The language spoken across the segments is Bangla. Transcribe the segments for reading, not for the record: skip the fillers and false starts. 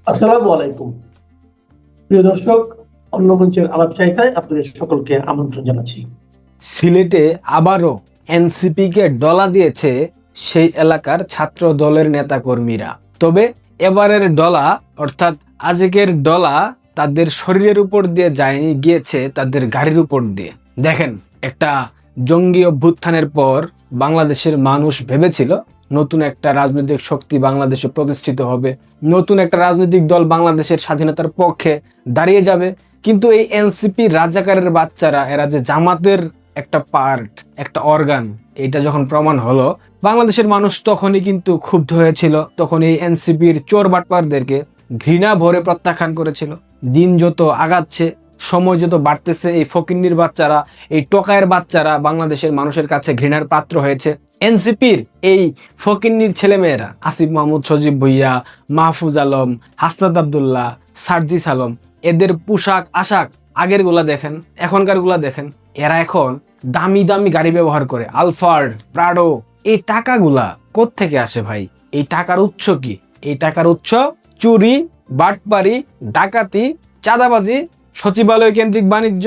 আসসালামু আলাইকুম প্রিয় দর্শক, অন্য মঞ্চের আলাপ চাইতায় আপনাদের সকলকে আমন্ত্রণ জানাচ্ছি। সিলেটে আবারও এনসিপিকে ডলা দিয়েছে সেই এলাকার ছাত্র দলের নেতাকর্মীরা। তবে এবারের ডলা অর্থাৎ আজকের ডলা তাদের শরীরের উপর দিয়ে যায়নি, গিয়েছে তাদের গাড়ির উপর দিয়ে। দেখেন, একটা জঙ্গি অভ্যুত্থানের পর বাংলাদেশের মানুষ ভেবেছিল নতুন একটা রাজনৈতিক শক্তি বাংলাদেশে প্রতিষ্ঠিত হবে, নতুন একটা রাজনৈতিক দল বাংলাদেশের স্বাধীনতার পক্ষে দাঁড়িয়ে যাবে। কিন্তু এই এনসিপি রাজাকারের বাচ্চারা, এরা যে জামাতের একটা পার্ট, একটা অর্গান, এটা যখন প্রমাণ হলো, বাংলাদেশের মানুষ তখনই কিন্তু ক্ষুব্ধ হয়েছিল। তখন এই এনসিপির চোর বাটপারদেরকে ঘৃণা ভরে প্রত্যাখ্যান করেছিল। দিন যত আগাচ্ছে, সময় যত বাড়তেছে, এই ফকিন্নির বাচ্চারা, এই টোকায়ের বাচ্চারা বাংলাদেশের মানুষের কাছে ঘৃণার পাত্র হয়েছে। এনসিপির এই ফকিন্নির ছেলেমেয়েরা, আসিফ মাহমুদ, সজীব ভুইয়া, মাহফুজ আলম, হাসনাত আবদুল্লাহ, সার্জিস আলম, এদের পোশাক আশাক আগের গুলা দেখেন, এখনকার গুলা দেখেন। এরা এখন দামি দামি গাড়ি ব্যবহার করে, আলফার্ড, প্রাডো। এই টাকাগুলা কোত্থেকে আসে ভাই? এই টাকার উৎস কি? এই টাকার উৎস চুরি, বাটপারি, ডাকাতি, চাঁদাবাজি, সচিবালয় কেন্দ্রিক বাণিজ্য,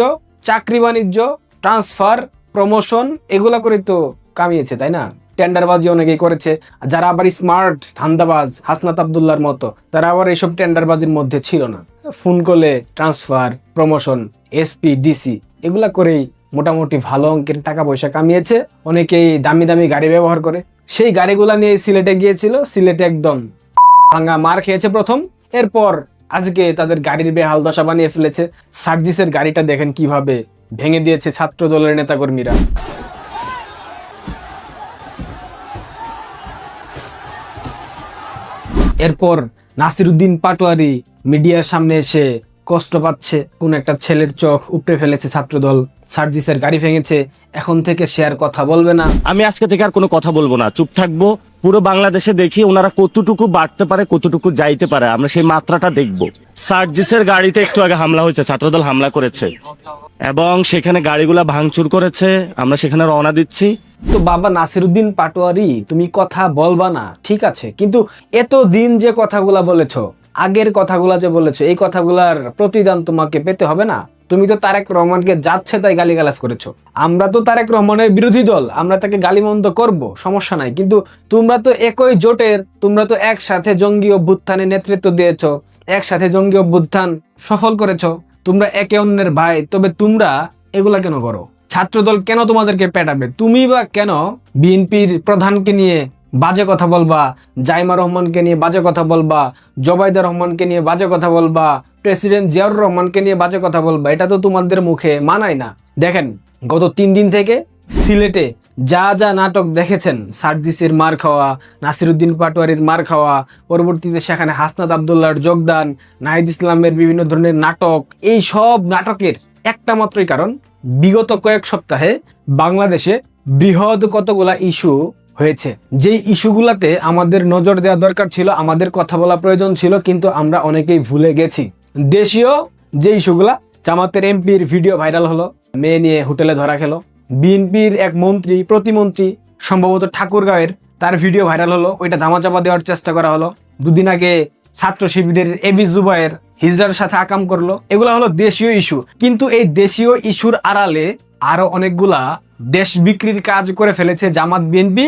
চাকরি বাণিজ্য, ট্রান্সফার, প্রমোশন, এগুলা করে তো কামিয়েছে, তাই না? টেন্ডারবাজি অনেকেই করেছে। যারা আবার স্মার্ট ধান্দাবাজ, হাসনাত আবদুল্লাহর মতো, তারা আবার এইসব টেন্ডারবাজির মধ্যে ছিল না। ফোন করলে ট্রান্সফার, প্রমোশন, এসপি, ডিসি, এগুলা করেই মোটামুটি ভালো অঙ্কের টাকা পয়সা কামিয়েছে। অনেকেই দামি দামি গাড়ি ব্যবহার করে। সেই গাড়িগুলা নিয়ে সিলেটে গিয়েছিল, সিলেটে একদম ভাঙা মার খেয়েছে প্রথম। এরপর আজকে তাদের গাড়ির বেহাল দশা বানিয়ে ফেলেছে। সার্জিসের গাড়িটা দেখেন কিভাবে ভেঙে দিয়েছে ছাত্র দলের নেতাকর্মীরা। এরপর নাসিরউদ্দিন পাটোয়ারি মিডিয়ার সামনে এসে কষ্ট পাচ্ছে, কোন একটা ছেলের চোখ উপড়ে ফেলেছে ছাত্রদল, সার্জিসের গাড়ি ভেঙেছে, এখন থেকে সে আর কথা বলবে না। আমি আজকে থেকে আর কোনো কথা বলবো না, চুপ থাকবো। পুরো বাংলাদেশে দেখি ওনারা কতটুকু বাড়তে পারে, কতটুকু যাইতে পারে, আমরা সেই মাত্রাটা দেখব। সার্জিসের গাড়িতে একটু আগে হামলা হয়েছে, ছাত্রদল হামলা করেছে এবং সেখানে গাড়িগুলা ভাঙচুর করেছে। আমরা সেখানে রওনা দিচ্ছি। তো বাবা নাসিরউদ্দিন পাটোয়ারি, তুমি কথা বলবা না, ঠিক আছে, কিন্তু এতদিন যে কথাগুলা বলেছো, আগের কথাগুলা যে বলেছো, এই কথাগুলার প্রতিদান তোমাকে পেতে হবে না? তুমি তো তারেক রহমানকে যাচ্ছে তাই গালিগালাজ করেছো। আমরা তো তারেক রহমানের বিরোধী দল, আমরা তাকে গালিমন্দ করব, সমস্যা নাই। কিন্তু তোমরা তো একই জোটের, তোমরা তো একসাথে জঙ্গি অভ্যুত্থানে নেতৃত্ব দিয়েছো, একসাথে জঙ্গি অভ্যুত্থান সফল করেছো। তোমরা একে অন্যের ভাই, তবে তোমরা এগুলা কেন করো? ছাত্রদল কেন তোমাদেরকে পেটাবে? তুমি বা কেন বিএনপির প্রধানকে নিয়ে বাজে কথা বলবা, জাইমা রহমানকে নিয়ে বাজে কথা বলবা, জবাইদা রহমানকে নিয়ে বাজে কথা বলবা, প্রেসিডেন্ট জিয়াউর রহমানকে নিয়ে বাজে কথা বলবা? এটা তো তোমাদের মুখে মানায় না। দেখেন, গত 3 দিন থেকে সিলেটে যা যা নাটক দেখেছেন, সার্জিসের মার খাওয়া, নাসিরউদ্দিন পাটোয়ারির মার খাওয়া, পরবর্তীতে সেখানে হাসনাত আবদুল্লাহর যোগদান, নাহিদ ইসলামের বিভিন্ন ধরনের নাটক, এই সব নাটকের একটা মাত্রই কারণ, বিগত কয়েক সপ্তাহে বাংলাদেশে বৃহৎ কতগুলা ইস্যু হয়েছে, যেই ইস্যুগুলাতে আমাদের নজর দেওয়া দরকার ছিল, আমাদের কথা বলা প্রয়োজন ছিল, কিন্তু আমরা অনেকেই ভুলে গেছি। দেশীয় যে ইস্যুগুলা, জামাতের এমপির ভিডিও ভাইরাল হলো, মেয়ে নিয়ে হোটেলে ধরা খেলো। বিএনপির এক মন্ত্রী, প্রতিমন্ত্রী, সম্ভবত ঠাকুরগাঁওয়ের, তার ভিডিও ভাইরাল হলো, ওইটা ধামাচাপা দেওয়ার চেষ্টা করা হলো। 2 দিন আগে ছাত্র শিবিরের এবি জুবায়ের হিজড়ার সাথে আকাম করলো। এগুলা হলো দেশীয় ইস্যু। কিন্তু এই দেশীয় ইস্যুর আড়ালে আরো অনেকগুলা দেশ বিক্রির কাজ করে ফেলেছে জামাত বিএনপি।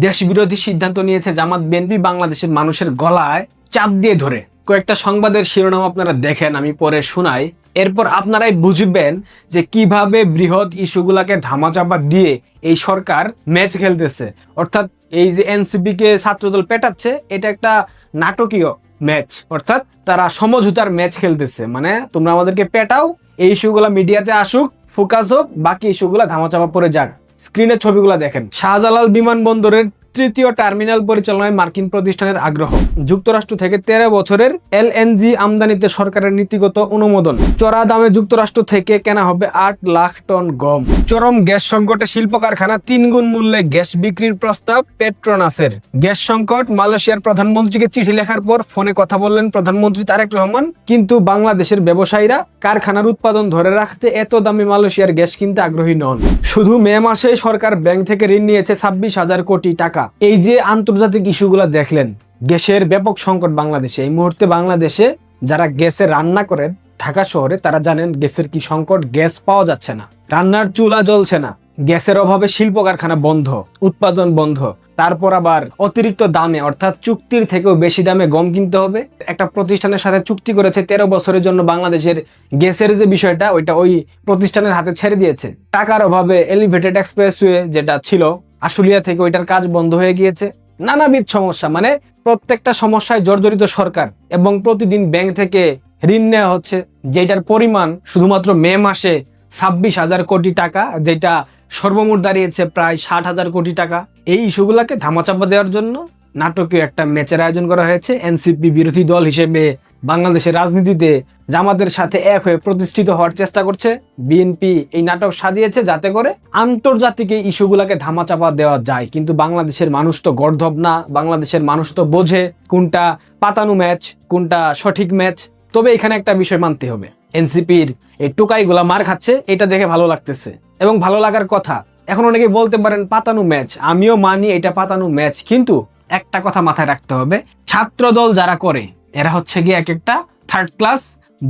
দেশ বিরোধী সিদ্ধান্ত নিয়েছে জামাত বিএনপি, বাংলাদেশের মানুষের গলায় চাপ দিয়ে ধরে। কয়েকটা সংবাদের শিরোনাম আপনারা দেখেন, আমি পরে শোনাই, এরপর আপনারাই বুঝবেন যে কিভাবে বৃহৎ ইস্যুগুলাকে ধামাচাপা দিয়ে এই সরকার ম্যাচ খেলতেছে। অর্থাৎ এই যে এনসিপি কে ছাত্রদল পেটাচ্ছে, এটা একটা নাটকীয় ম্যাচ, অর্থাৎ তারা সমঝোতার ম্যাচ খেলতেছে। মানে তোমরা আমাদেরকে পেটাও, এই ইস্যুগুলা মিডিয়াতে আসুক, ফোকাস হোক, বাকি ইস্যুগুলা ধামাচাপা পড়ে যাক। স্ক্রিনের ছবিগুলো দেখেন। শাহজালাল বিমানবন্দরের 3য় টার্মিনাল পরিচালনায় মার্কিন প্রতিষ্ঠানের আগ্রহ। যুক্তরাষ্ট্র থেকে 13 বছরের এলএনজি আমদানিতে সরকারের নীতিগত অনুমোদন। চড়া দামে যুক্তরাষ্ট্র থেকে কেনা হবে 8 লাখ টন গম। চরম গ্যাস সংকটে শিল্প কারখানা 3 গুণ মূল্যে গ্যাস বিক্রির প্রস্তাব পেট্রোনাসের। গ্যাস সংকট, মালয়েশিয়ার প্রধানমন্ত্রীকে চিঠি লেখার পর ফোনে কথা বললেন প্রধানমন্ত্রী তারেক রহমান। কিন্তু বাংলাদেশের ব্যবসায়ীরা কারখানার উৎপাদন ধরে রাখতে এত দামি মালয়েশিয়ার গ্যাস কিনতে আগ্রহী নন। শুধু মে মাসে সরকার ব্যাংক থেকে ঋণ নিয়েছে 26,000 কোটি টাকা। টাকা। এই যে আন্তর্জাতিক ইস্যুগুলো দেখলেন, গ্যাসের ব্যাপক সংকট বাংলাদেশে এই মুহূর্তে। বাংলাদেশে যারা গ্যাসে রান্না করেন ঢাকা শহরে তারা জানেন গ্যাসের কি সংকট। গ্যাস পাওয়া যাচ্ছে না, রান্নার চুলা জ্বলছে না, গ্যাসের অভাবে শিল্প কারখানা বন্ধ, উৎপাদন বন্ধ। তারপর আবার অতিরিক্ত দামে অর্থাৎ চুক্তির থেকেও বেশি দামে গম কিনতে হবে। একটা প্রতিষ্ঠানের সাথে চুক্তি করেছে 13 বছরের জন্য, বাংলাদেশের গ্যাসের যে বিষয়টা ওইটা ওই প্রতিষ্ঠানের হাতে ছেড়ে দিয়েছে। টাকার অভাবে এলিভেটেড এক্সপ্রেসওয়ে যেটা ছিল আশুলিয়া থেকে, ওইটার কাজ বন্ধ হয়ে গিয়েছে। নানাবিধ সমস্যা, মানে প্রত্যেকটা সমস্যায় জর্জরিত সরকার, এবং প্রতিদিন ব্যাংক থেকে ঋণ নেওয়া হচ্ছে, যেটার পরিমাণ শুধুমাত্র মে মাসে 26,000 কোটি টাকা, যেটা সর্বমোট দাঁড়িয়েছে প্রায় 60,000 কোটি টাকা। এই ইস্যুগুলোকে ধামাচাপা দেওয়ার জন্য নাটকীয় একটা ম্যাচের আয়োজন করা হয়েছে। এনসিপি বিরোধী দল হিসেবে বাংলাদেশের রাজনীতিতে জামাতের সাথে এক হয়ে প্রতিষ্ঠিত হওয়ার চেষ্টা করছে। বিএনপি এই নাটক সাজিয়েছে যাতে করে আন্তর্জাতিক এই ইস্যুগুলোকে ধামাচাপা দেওয়া যায়। কিন্তু বাংলাদেশের মানুষ তো গর্ধব না, বাংলাদেশের মানুষ তো বোঝে কোনটা পাতানো ম্যাচ, কোনটা সঠিক ম্যাচ। তবে এখানে একটা বিষয় মানতে হবে, এনসিপির এই টোকাইগুলা মার খাচ্ছে, এটা দেখে ভালো লাগতেছে এবং ভালো লাগার কথা। এখন অনেকে বলতে পারেন পাতানো ম্যাচ, আমিও মানি এটা পাতানো ম্যাচ, কিন্তু একটা কথা মাথায় রাখতে হবে, ছাত্র দল যারা করে এরা হচ্ছে গিয়ে এক একটা থার্ড ক্লাস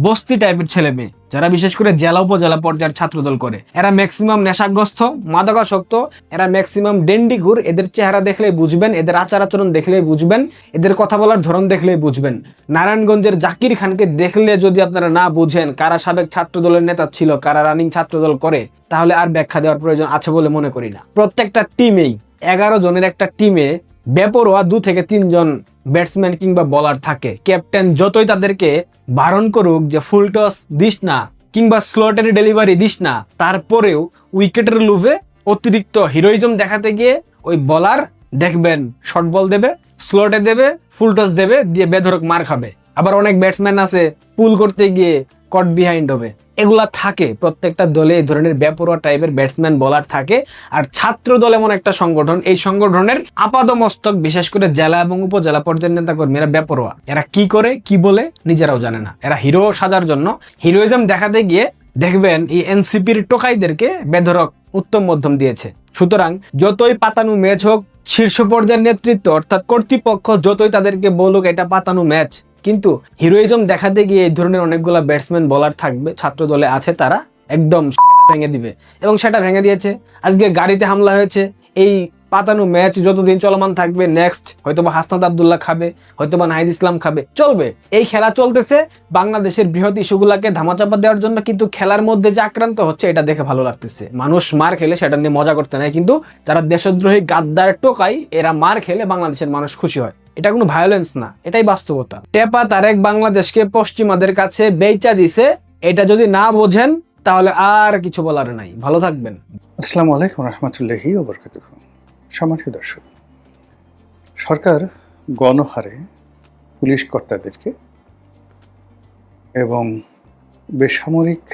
বস্তি টাইপের ছেলে মেয়ে, যারা বিশেষ করে জেলা উপজেলা পর্যায়ের ছাত্রদল করে। এরা ম্যাক্সিমাম নেশাগ্রস্ত, মাদকাসক্ত, এরা ম্যাক্সিমাম ডেন্ডিঘুর। এদের চেহারা দেখলেই বুঝবেন, এদের আচার আচরণ দেখলেই বুঝবেন, এদের কথা বলার ধরন দেখলেই বুঝবেন। নারায়ণগঞ্জের জাকির খানকে দেখলে যদি আপনারা না বুঝেন কারা সাবেক ছাত্রদলের নেতা ছিল, কারা রানিং ছাত্রদল করে, তাহলে আর ব্যাখ্যা দেওয়ার প্রয়োজন আছে বলে মনে করি না। প্রত্যেকটা টিমেই 11 জনের একটা টিমে বেপরোয়া 2 থেকে 3 জন ব্যাটসম্যান কিংবা বলার থাকে। ক্যাপ্টেন যতই তাদেরকে বারণ করুক যে ফুল টস দিস না কিংবা স্লটের ডেলিভারি দিস না, তারপরেও উইকেটের লোভে অতিরিক্ত হিরোইজম দেখাতে গিয়ে ওই বলার দেখবেন শর্ট বল দেবে, স্লটে দেবে, ফুল টস দেবে, দিয়ে বেধরক মার খাবে। আবার অনেক ব্যাটসম্যান আছে পুল করতে গিয়ে কট বিহাইন্ড হবে। এগুলা থাকে প্রত্যেকটা দলে, এই ধরনের বেপরোয়া টাইপের ব্যাটসম্যান বলার থাকে। আর ছাত্র দল এমন একটা সংগঠন, এই সংগঠনের আপাদমস্তক বিশেষ করে জেলা এবং উপজেলা পর্যায়ের নেতা কর্মীরা বেপরোয়া। এরা কি করে কি বলে নিজেরাও জানে না। এরা হিরো সাজার জন্য, হিরোইজম দেখাতে গিয়ে দেখবেন এই এনসিপির টোকাইদেরকে বেধরক উত্তম মধ্যম দিয়েছে। সুতরাং যতই পাতানো ম্যাচ হোক, শীর্ষ পর্যায়ের নেতৃত্ব অর্থাৎ কর্তৃপক্ষ যতই তাদেরকে বলুক এটা পাতানো ম্যাচ, কিন্তু হিরোইজম দেখাতে গিয়ে এই ধরনের অনেকগুলা ব্যাটসম্যান বলার থাকবে, ছাত্র দলে আছে, তারা একদম ভেঙে দিবে এবং সেটা ভেঙে দিয়েছে। আজকে গাড়িতে হামলা হয়েছে। এই পাতানো ম্যাচ যতদিন চলমান থাকবে, নেক্সট হয়তোবা হাসনাত আব্দুল্লাহ খাবে, হয়তোবা নাহিদ ইসলাম খাবে, চলবে। এই খেলা চলতেছে বাংলাদেশের বৃহৎ ইস্যুগুলাকে ধামাচাপা দেওয়ার জন্য, কিন্তু খেলার মধ্যে যে আক্রান্ত হচ্ছে এটা দেখে ভালো লাগতেছে। মানুষ মার খেলে সেটা নিয়ে মজা করতে নেয়, কিন্তু যারা দেশদ্রোহী গাদ্দার টোকাই এরা মার খেলে বাংলাদেশের মানুষ খুশি হয়। এটা কোনো ভায়োলেন্স না, এটাই বাস্তবতা। টেপা তারেক বাংলাদেশকে পশ্চিমাদের কাছে বেচা দিছে, এটা যদি না বোঝেন তাহলে আর কিছু বলার নাই। ভালো থাকবেন। আসসালামু আলাইকুম রহমতুল্লাহি ওয়া বারাকাতুহু। সম্মানিত দর্শক, সরকার গণহারে পুলিশ কর্তাদেরকে এবং বেসামরিক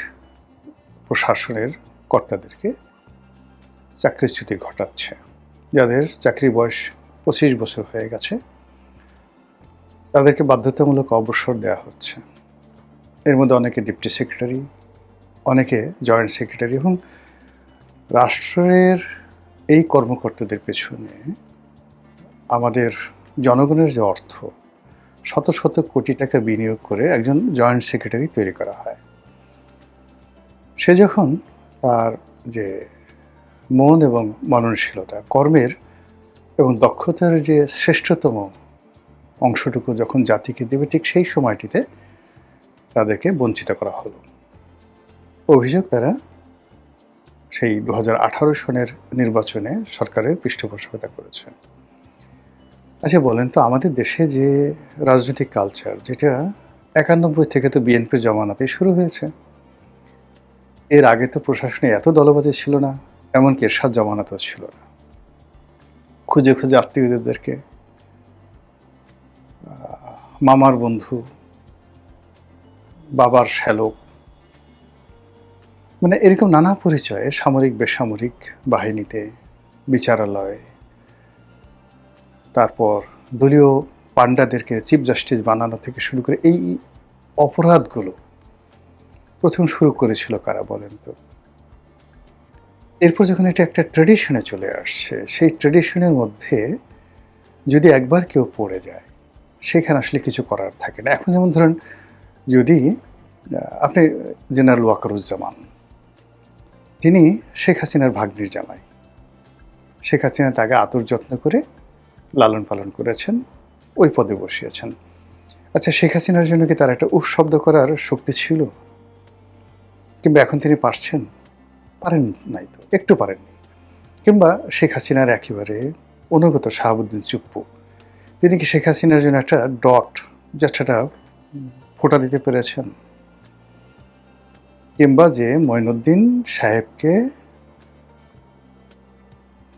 প্রশাসনের কর্তাদেরকে চাকরিচ্যুতি ঘটাচ্ছে। যাদের চাকরি বয়স 25 বছর হয়ে গেছে তাদেরকে বাধ্যতামূলক অবসর দেওয়া হচ্ছে। এর মধ্যে অনেকে ডিপটি সেক্রেটারি, অনেকে জয়েন্ট সেক্রেটারি, এবং রাষ্ট্রের এই কর্মকর্তাদের পেছনে আমাদের জনগণের যে অর্থ, শত শত কোটি টাকা বিনিয়োগ করে একজন জয়েন্ট সেক্রেটারি তৈরি করা হয়। সে যখন তার যে মন এবং মননশীলতা, কর্মের এবং দক্ষতার যে শ্রেষ্ঠতম অংশটুকু যখন জাতিকে দেবে, ঠিক সেই সময়টিতে তাদেরকে বঞ্চিত করা হলো। অভিযোগ, তারা সেই 2018 সনের নির্বাচনে সরকারের পৃষ্ঠপোষকতা করেছে। আচ্ছা বলেন তো, আমাদের দেশে যে রাজনৈতিক কালচার, যেটা 91 থেকে তো বিএনপির জমানাতে শুরু হয়েছে, এর আগে তো প্রশাসনে এত দলবাজি ছিল না, এমনকি এরশাদ জমানাতেও ছিল না। খুঁজে খুঁজে আত্মীয়দেরকে, মামার বন্ধু, বাবার শ্যালক, মানে এরকম নানা পরিচয়ে সামরিক বেসামরিক বাহিনীতে, বিচারালয়, তারপর দলীয় পান্ডাদেরকে চিফ জাস্টিস বানানো থেকে শুরু করে এই অপরাধগুলো প্রথম শুরু করেছিল কারা বলেন তো? এরপর যখন এটা একটা ট্র্যাডিশনে চলে আসছে, সেই ট্র্যাডিশনের মধ্যে যদি একবার কেউ পড়ে যায়, সেখানে আসলে কিছু করার থাকে না। এখন যেমন ধরেন, যদি আপনি জেনারেল ওয়াকারুজ্জামান, তিনি শেখ হাসিনার ভাগ্নির জামাই। শেখ হাসিনা তাকে আদর যত্ন করে লালন পালন করেছেন, ওই পদে বসিয়েছেন। আচ্ছা, শেখ হাসিনার জন্য কি তার একটা উফ শব্দ করার শক্তি ছিল? কিংবা এখন তিনি পারছেন? পারেন নাই তো, একটু পারেননি। কিংবা শেখ হাসিনার একেবারে অনুগত শাহাবুদ্দিন চুপ্পু, তিনি কি শেখ হাসিনার জন্য একটা ডট, জাস্ট একটা ফোঁটা দিতে পেরেছেন? কিংবা যে মঈনুদ্দিন সাহেবকে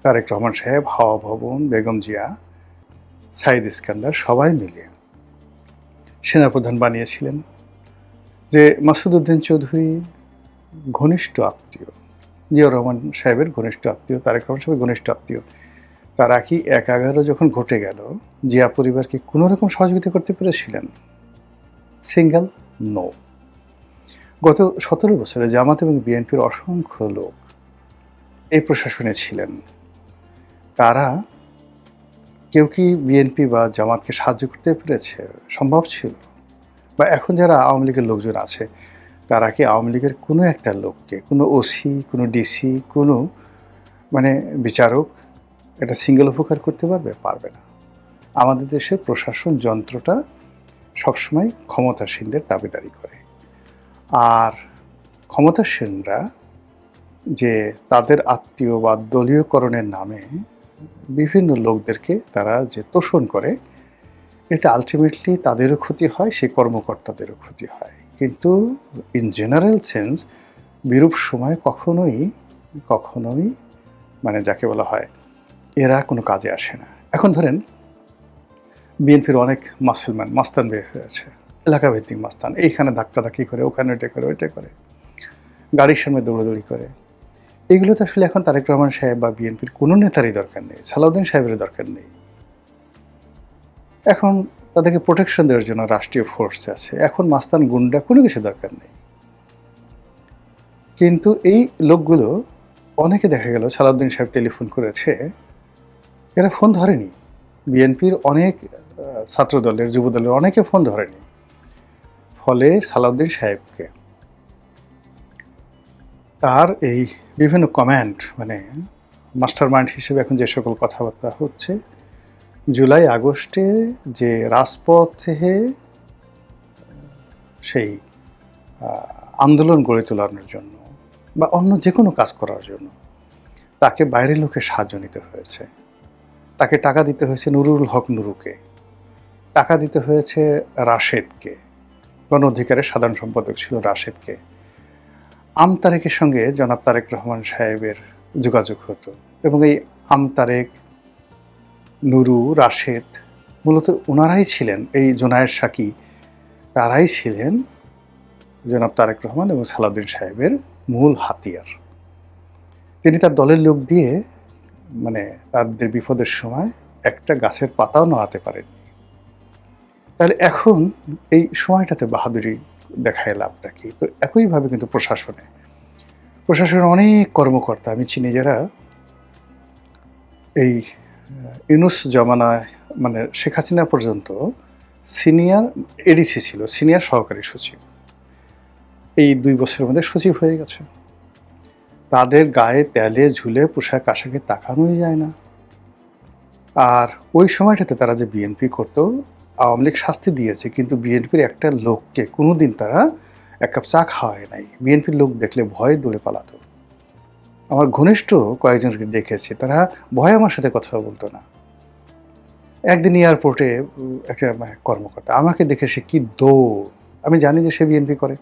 তারেক রহমান সাহেব, হাওয়া ভবন, বেগম জিয়া, সাইদ ইস্কান্দার সবাই মিলে সেনাপ্রধান বানিয়েছিলেন, যে মাসুদ উদ্দিন চৌধুরী ঘনিষ্ঠ আত্মীয়, জিয়াউর রহমান সাহেবের ঘনিষ্ঠ আত্মীয়, তারেক রহমান সাহেবের ঘনিষ্ঠ আত্মীয়, তারা কি ১/১১ যখন ঘটে গেল, জিয়া পরিবারকে কোনো রকম সহযোগিতা করতে পেরেছিলেন? Single no. গত ১৭ বছরে জামাত এবং বিএনপির অসংখ্য লোক এই প্রশাসনে ছিলেন, তারা কেউ কি বিএনপি বা জামাতকে সাহায্য করতে পেরেছে? সম্ভব ছিল? বা এখন যারা আওয়ামী লীগের লোকজন আছে, তারা কি আওয়ামী লীগের কোনো একটা লোককে, কোনো ওসি, কোনো ডিসি, কোনো বিচারক এটা সিঙ্গেল উপকার করতে পারবে? পারবে না। আমাদের দেশের প্রশাসন যন্ত্রটা সবসময় ক্ষমতাসীনদের দাবিদারি করে। আর ক্ষমতাসীনরা যে তাদের আত্মীয় বা দলীয়করণের নামে বিভিন্ন লোকদেরকে তারা যে তোষণ করে, এটা আলটিমেটলি তাদেরও ক্ষতি হয়, সেই কর্মকর্তাদেরও ক্ষতি হয়। কিন্তু ইন জেনারেল সেন্স বিরূপ সময় কখনোই যাকে বলা হয় এরা কোনো কাজে আসে না। এখন ধরেন বিএনপির অনেক মাস্তান বের হয়েছে, এলাকাভিত্তিক মাস্তান, এইখানে ধাক্কাধাক্কি করে, ওখানে ওইটা করে, ওইটা করে, গাড়ির সামনে দৌড়াদৌড়ি করে। এগুলো তো আসলে এখন তারেক রহমান সাহেব বা বিএনপির কোনো নেতারই দরকার নেই, সালাউদ্দিন সাহেবের দরকার নেই। এখন তাদেরকে প্রোটেকশন দেওয়ার জন্য রাষ্ট্রীয় ফোর্স আছে, এখন মাস্তান গুন্ডা কোনো কিছু দরকার নেই। কিন্তু এই লোকগুলো অনেকে দেখা গেল, সালাউদ্দিন সাহেব টেলিফোন করেছে, এরা ফোন ধরেনি। বিএনপির অনেক ছাত্রদলের, যুবদলের অনেকে ফোন ধরেনি। ফলে সালাউদ্দিন সাহেবকে তার এই বিভিন্ন কমেন্ট, মাস্টার মাইন্ড হিসেবে এখন যে সকল কথাবার্তা হচ্ছে, জুলাই আগস্টে যে রাজপথে সেই আন্দোলন গড়ে তোলানোর জন্য বা অন্য যে কোনো কাজ করার জন্য তাকে বাইরের লোকের সাহায্য নিতে হয়েছে। তাকে টাকা দিতে হয়েছে নুরুল হক নুরুকে, টাকা দিতে হয়েছে রাশেদকে, গণ অধিকারের সাধারণ সম্পাদক ছিল রাশেদকে। আমতারেকের সঙ্গে জনাব তারেক রহমান সাহেবের যোগাযোগ হতো, এবং এই আমতারেক, নুরু, রাশেদ মূলত ওনারাই ছিলেন, এই জোনায়ের সাকি, তারাই ছিলেন জনাব তারেক রহমান এবং সালাউদ্দিন সাহেবের মূল হাতিয়ার। তিনি তার দলের লোক দিয়ে তাদের বিপদের সময় একটা গাছের পাতাও নড়াতে পারেননি। তাহলে এখন এই সময়টাতে বাহাদুরি দেখায় লাভটা কি? তো একইভাবে কিন্তু প্রশাসনের অনেক কর্মকর্তা আমি চিনি, যারা এই ইউনূস জমানায় শেখ হাসিনা পর্যন্ত সিনিয়র এডিসি ছিল, সিনিয়র সহকারী সচিব, এই 2 বছরের মধ্যে সচিব হয়ে গেছে। তাদের গায়ে তেলে ঝুলে পোশাক আশাকে তাকানোই যায় না। আর ওই সময়টাতে তারা যে বিএনপি করতো, আওয়ামী লীগ শাস্তি দিয়েছে, কিন্তু বিএনপির একটা লোককে কোনোদিন তারা এক কাপ চা খাওয়ায় নাই। বিএনপির লোক দেখলে ভয়ে দৌড়ে পালাতো। আমার ঘনিষ্ঠ কয়েকজনকে দেখেছি, তারা ভয়ে আমার সাথে কথা বলতো না। একদিন এয়ারপোর্টে একটা কর্মকর্তা আমাকে দেখে সে কি দৌড়, আমি জানি যে সে বিএনপি করে।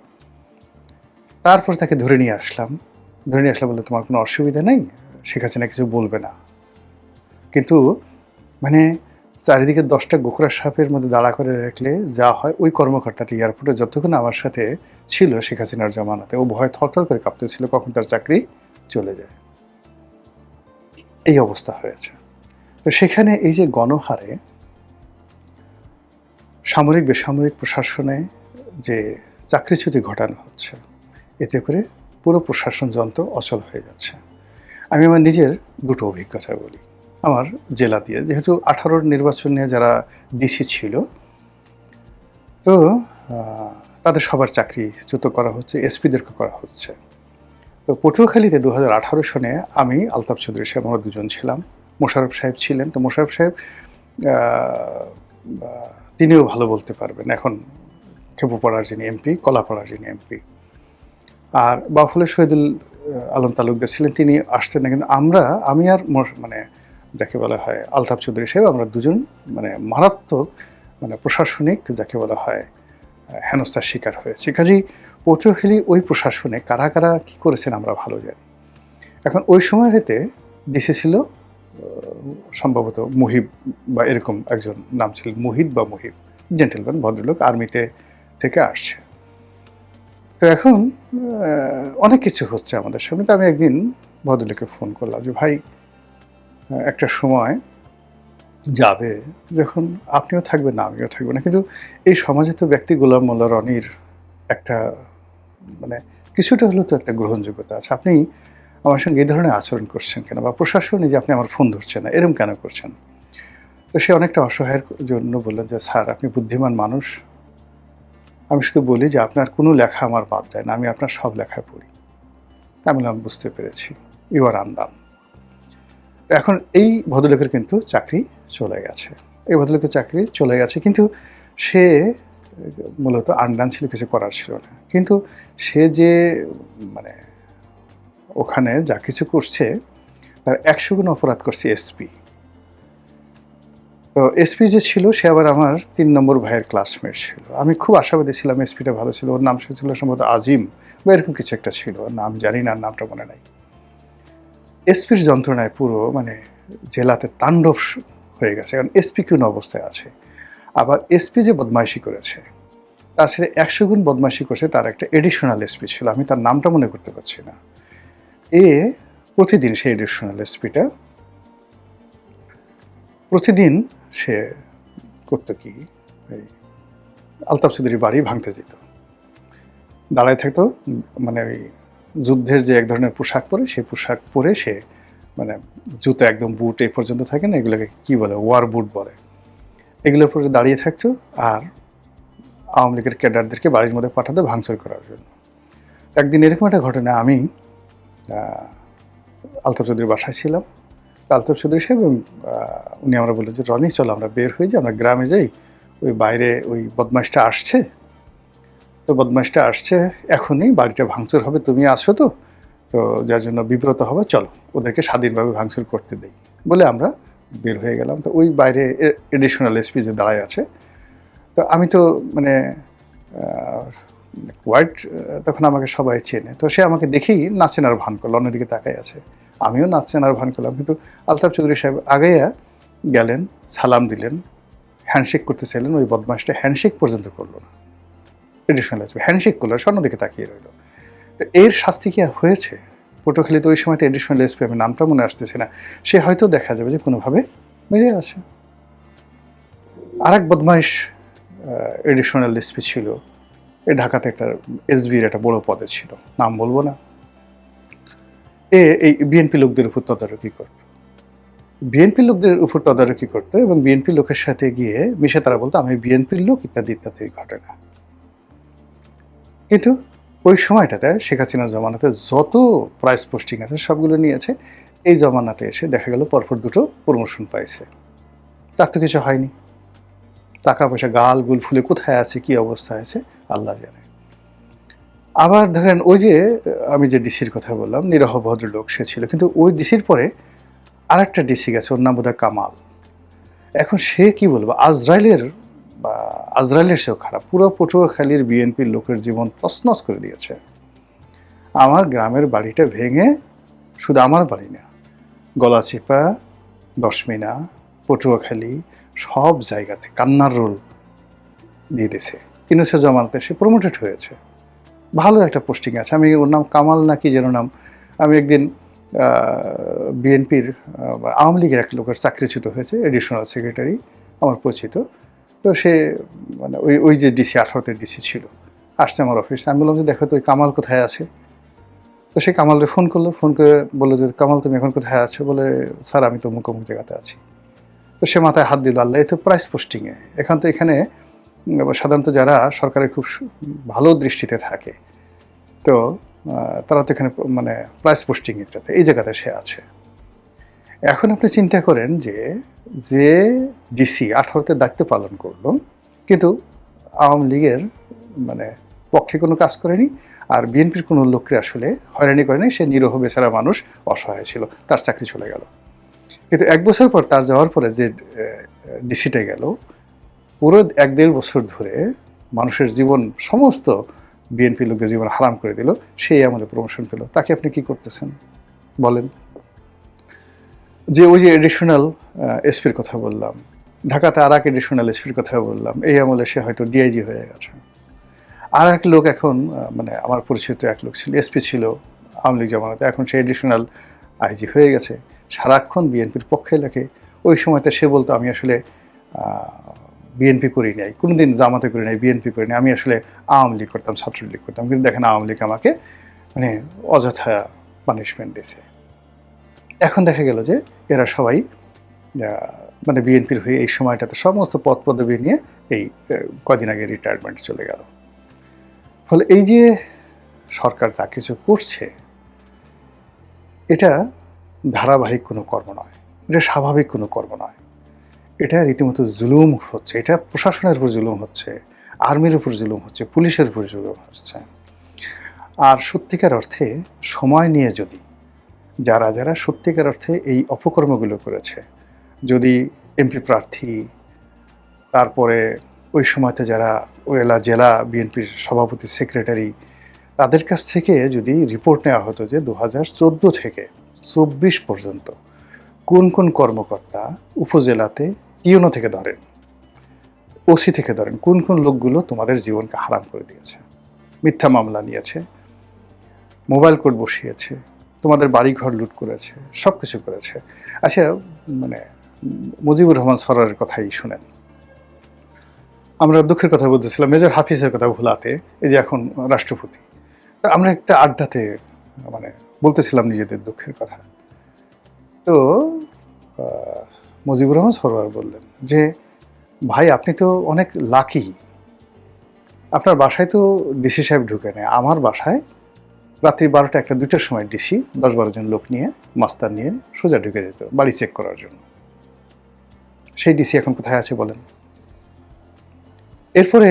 তারপর তাকে ধরে নিয়ে আসলাম বলে, তোমার কোনো অসুবিধা নেই, শেখ হাসিনা কিছু বলবে না। কিন্তু চারিদিকে 10টা গোখরা সাপের মধ্যে দাঁড়া করে রাখলে যা হয়, ওই কর্মকর্তাটি এয়ারপোর্টে যতক্ষণ আমার সাথে ছিল শেখ হাসিনার জমানাতে, ও ভয় থরথর করে কাঁপতেছিল কখন তার চাকরি চলে যায়। এই অবস্থা হয়েছে। তো সেখানে এই যে গণহারে সামরিক বেসামরিক প্রশাসনে যে চাকরিচ্যুতি ঘটানো হচ্ছে, এতে করে পুরো প্রশাসন যন্ত্র অচল হয়ে যাচ্ছে। আমি আমার নিজের দুটো অভিজ্ঞতা বলি। আমার জেলা দিয়ে, যেহেতু 18-র নির্বাচন নিয়ে যারা ডিসি ছিল, তো তাদের সবার চাকরিচ্যুত করা হচ্ছে, এসপিদেরকে করা হচ্ছে। তো পটুয়াখালীতে 2018 সনে আমি, আলতাফ চৌধুরী সাহেব, আমরা দুজন ছিলাম, মোশাররফ সাহেব ছিলেন। তো মোশাররফ সাহেব তিনিও ভালো বলতে পারবেন, এখন খেপুপাড়ার যিনি এমপি, কলাপাড়ার যিনি এমপি, আর বাউফলের শহীদুল আলম তালুকদার ছিলেন, তিনি আসতেন না। কিন্তু আমি আর মানে যাকে বলা হয় আলতাফ চৌধুরী সাহেব, আমরা দুজন মানে মারাত্মক মানে প্রশাসনিক যাকে বলা হয় হেনস্থার শিকার হয়েছে। কাজেই পটুয়াখালী ওই প্রশাসনে কারা কারা কী করেছেন আমরা ভালো জানি। এখন ওই সময়টাতে ডিসি ছিল সম্ভবত মুহিব বা এরকম একজন নাম ছিল, মুহিদ বা মুহিব, জেন্টেলম্যান, ভদ্রলোক, আর্মিতে থেকে আসছে। তো এখন অনেক কিছু হচ্ছে আমাদের সামনে। তো আমি একদিন ভদ্রলোককে ফোন করলাম যে ভাই, একটা সময় যাবে যখন আপনিও থাকবেন না, আমিও থাকবো না, কিন্তু এই সমাজে তো ব্যক্তি গোলাম মোল্লা রনির একটা মানে কিছুটা হলেও তো একটা গ্রহণযোগ্যতা আছে। আপনি আমার সঙ্গে এই ধরনের আচরণ করছেন কেন, বা প্রশাসনে যে আপনি আমার ফোন ধরছেন না, এরকম কেন করছেন? তো সে অনেকটা অসহায়ের জন্য বললেন যে স্যার, আপনি বুদ্ধিমান মানুষ, আমি শুধু বলি যে আপনার কোনো লেখা আমার বাদ যায় না, আমি আপনার সব লেখা পড়ি। আমি বললাম বুঝতে পেরেছি, ইউ আর আনডান। এখন এই ভদ্রলোকের কিন্তু চাকরি চলে গেছে, এই ভদ্রলোকের চাকরি চলে গেছে, কিন্তু সে মূলত আনডান ছিল, কিছু করার ছিল না। কিন্তু সে যে মানে ওখানে যা কিছু করছে তার 100 গুণ অপরাধ করছে এসপি। তো এসপি যে ছিল সে আবার আমার 3 নম্বর ভাইয়ের ক্লাসমেট ছিল। আমি খুব আশাবাদী ছিলাম এসপিটা ভালো ছিল, ওর নাম ছিল সম্ভবত আজিম বা এরকম কিছু একটা ছিল, ওর নাম জানি না, নামটা মনে নাই। এসপির যন্ত্রণায় পুরো মানে জেলাতে তাণ্ডব হয়ে গেছে, কারণ এসপি কোন অবস্থায় আছে। আবার এসপি যে বদমাইশি করেছে, তার সাথে 100 গুণ বদমাইশি করছে তার একটা এডিশনাল এসপি ছিল, আমি তার নামটা মনে করতে পারছি না। প্রতিদিন সেই এডিশনাল এসপিটা প্রতিদিন সে করতো কি, এই আলতাফ চৌধুরীর বাড়ি ভাঙতে যেত, দাঁড়ায় থাকতো, মানে ওই যুদ্ধের যে এক ধরনের পোশাক পরে, সেই পোশাক পরে সে মানে জুতো একদম বুট এই পর্যন্ত থাকে না, এগুলোকে কি বলে, ওয়ার বুট বলে, এগুলোর পরে দাঁড়িয়ে থাকতো আর আওয়ামী লীগের ক্যাডারদেরকে বাড়ির মধ্যে পাঠাতো ভাঙচুর করার জন্য। একদিন এরকম একটা ঘটনা, আমি আলতাফ চৌধুরীর বাসায় ছিলাম। আলতাফ চৌধুরী সাহেব উনি আমরা বললেন যে রনি চলো আমরা বের হয়ে যাই, আমরা গ্রামে যাই, ওই বাইরে ওই বদমাইশটা আসছে, তো বদমাইশটা আসছে এখনই, বাড়িটা ভাঙচুর হবে, তুমি আসো তো, তো যার জন্য বিব্রত হবে, চলো ওদেরকে স্বাধীনভাবে ভাঙচুর করতে দেই বলে আমরা বের হয়ে গেলাম। তো ওই বাইরে এডিশনাল এসপি যে দাঁড়ায় আছে, তো আমি তো মানে হোয়াইট, তখন আমাকে সবাই চেনে, তো সে আমাকে দেখেই নাচেনার ভান করলো, অন্যদিকে তাকাই আছে, আমিও নাচেনার ভান করলাম। কিন্তু আলতাফ চৌধুরী সাহেব আগেয়া গেলেন, সালাম দিলেন, হ্যান্ডশেক করতে চাইলেন, ওই বদমাশটা হ্যান্ডশেক পর্যন্ত করলো না, এডিশনাল এসপি হ্যান্ডশেক করলো, অন্যদিকে তাকিয়ে রইল। তো এর শাস্তি কি হয়েছে পটুয়াখালীতে? ওই সময়তে এডিশনাল এসপি, আমি নামটা মনে আসতেছে না, সে হয়তো দেখা যাবে যে কোনোভাবে বেরিয়ে আসে। আর এক বদমাইশ এডিশনাল এসপি ছিল, এই ঢাকাতে একটা এসবির একটা বড় পদে ছিল, নাম বলবো না। এই বিএনপি লোকদের উপর তদারকি করত, বিএনপি লোকদের উপর তদারকি করতো এবং বিএনপি লোকের সাথে গিয়ে মিশে তারা বলতো আমি বিএনপির লোক, ইত্যাদি ইত্যাদি ঘটনা। কিন্তু ওই সময়টাতে শেখ হাসিনার জমানাতে যত প্রাইস পোস্টিং আছে সবগুলো নিয়েছে, এই জমানাতে এসে দেখা গেল পরপর 2টো প্রমোশন পাইছে, তার তো কিছু হয়নি। টাকা পয়সা গাল গুল ফুলে কোথায় আছে, কি অবস্থায় আছে আল্লাহ জানে। আবার ধরেন ওই যে আমি যে ডিসির কথা বললাম, নিরহ ভদ্রলোক সে ছিল, কিন্তু ওই ডিসির পরে আরেকটা ডিসি গেছে, ওর নাম বোধহয় কামাল। এখন সে কি বলবো, আজরাইলের সেও খারাপ, পুরো পটুয়াখালীর বিএনপির লোকের জীবন তছনছ করে দিয়েছে। আমার গ্রামের বাড়িটা ভেঙে, শুধু আমার বাড়ি না, গলাচিপা, দশমিনা, পটুয়াখালী সব জায়গাতে কান্নার রোল দিয়ে দিয়েছে। ইউনূসের জমানাতে সে প্রমোটেড হয়েছে, ভালো একটা পোস্টিং আছে, আমি ওর নাম কামাল নাকি যেন নাম। আমি একদিন বিএনপির আওয়ামী লীগের এক লোকের চাকরিচ্যুত হয়েছে, এডিশনাল সেক্রেটারি, আমার পরিচিত। তো সে মানে ওই যে ডিসি 18-তে ডিসি ছিল, আসছে আমার অফিসে, আমি বললাম যে দেখো তো ওই কামাল কোথায় আছে। তো সে কামালরে ফোন করলো, ফোন করে বললো যে কামাল তুমি এখন কোথায় আছো? বলে স্যার আমি তো অমুক জায়গাতে আছি। তো সে মাথায় হাত দিল, আল্লাহ, এ তো প্রাইস পোস্টিংয়ে। এখানে সাধারণত যারা সরকারের খুব ভালো দৃষ্টিতে থাকে, তো তারা তো এখানে মানে প্রাইস পোস্টিং এটাতে এই জায়গাতে সে আছে। এখন আপনি চিন্তা করেন যে ডিসি 18তে দায়িত্ব পালন করলো, কিন্তু আওয়ামী লীগের মানে পক্ষে কোনো কাজ করেনি, আর বিএনপির কোনো লোককে আসলে হয়রানি করেনি। সে নিরহ বেচারা মানুষ, অসহায় ছিল, তার চাকরি চলে গেল। কিন্তু 1 বছর পর তার যাওয়ার পরে যে ডিসিটা গেল, পুরো 1-1.5 বছর ধরে মানুষের জীবন, সমস্ত বিএনপি লোকদের জীবন হারাম করে দিল। সেই আমাদের প্রমোশন পেল। তাকে আপনি কি করতেছেন বলেন? যে ওই যে এডিশনাল এসপির কথা বললাম, ঢাকাতে আর এক এডিশনাল এসপির কথা বললাম, এই আমলে সে হয়তো ডিআইজি হয়ে গেছে। আর এক লোক এখন মানে আমার পরিচিত এক লোক ছিল, এসপি ছিল আওয়ামী লীগ জামানাতে, এখন সে এডিশনাল আইজি হয়ে গেছে। সারাক্ষণ বিএনপির পক্ষে লেখে। ওই সময়তে সে বলতো আমি আসলে বিএনপি করি নাই, কোনোদিন জামাতে করি নাই, বিএনপি করি নাই, আমি আসলে আওয়ামী লীগ করতাম, ছাত্রলীগ করতাম। কিন্তু দেখেন আওয়ামী লীগ আমাকে মানে অযথা পানিশমেন্ট দিয়েছে। এখন দেখা গেল যে এরা সবাই মানে বিএনপির হয়ে এই সময়টাতে সমস্ত পদ পদবি নিয়ে এই কদিন আগে রিটায়ারমেন্ট চলে গেল। ফলে এই যে সরকার যা কিছু করছে, এটা ধারাবাহিক কোনো কর্ম নয়, এটা স্বাভাবিক কোনো কর্ম নয়, এটা রীতিমতো জুলুম হচ্ছে। এটা প্রশাসনের উপর জুলুম হচ্ছে, আর্মির উপর জুলুম হচ্ছে, পুলিশের উপর জুলুম হচ্ছে। আর সত্যিকার অর্থে সময় নিয়ে যদি যারা সত্যিকার অর্থে এই অপকর্মগুলো করেছে, যদি এমপি প্রার্থী, তারপরে ওই সময়তে যারা ওয়েলা জেলা বিএনপির সভাপতি, সেক্রেটারি, তাদের কাছ থেকে যদি রিপোর্ট নেওয়া হতো যে 2014 থেকে 24 পর্যন্ত কোন কোন কর্মকর্তা উপজেলাতে ইউনো থেকে ধরেন, ওসি থেকে ধরেন, কোন কোন লোকগুলো তোমাদের জীবনকে হারাম করে দিয়েছে, মিথ্যা মামলা নিয়েছে, মোবাইল কোর্ট বসিয়েছে, তোমাদের বাড়িঘর লুট করেছে, সব কিছু করেছে। আচ্ছা, মানে মুজিবুর রহমান সরোয়ারের কথাই শুনেন। আমরা দুঃখের কথা বলতেছিলাম, মেজর হাফিজের কথা ভুলাতে, এই যে এখন রাষ্ট্রপতি, তা আমরা একটা আড্ডাতে মানে বলতেছিলাম নিজেদের দুঃখের কথা। তো মুজিবুর রহমান সরোয়ার বললেন যে ভাই আপনি তো অনেক লাকি, আপনার বাসায় তো ডিসি সাহেব ঢুকে নেয়, আমার বাসায় রাত্রি 12টা 1টা 2টার সময় ডিসি 10-12 জন লোক নিয়ে, মাস্টার নিয়ে সোজা ঢুকে যেত বাড়ি চেক করার জন্য। সেই ডিসি এখন কোথায় আছে বলেন? এরপরে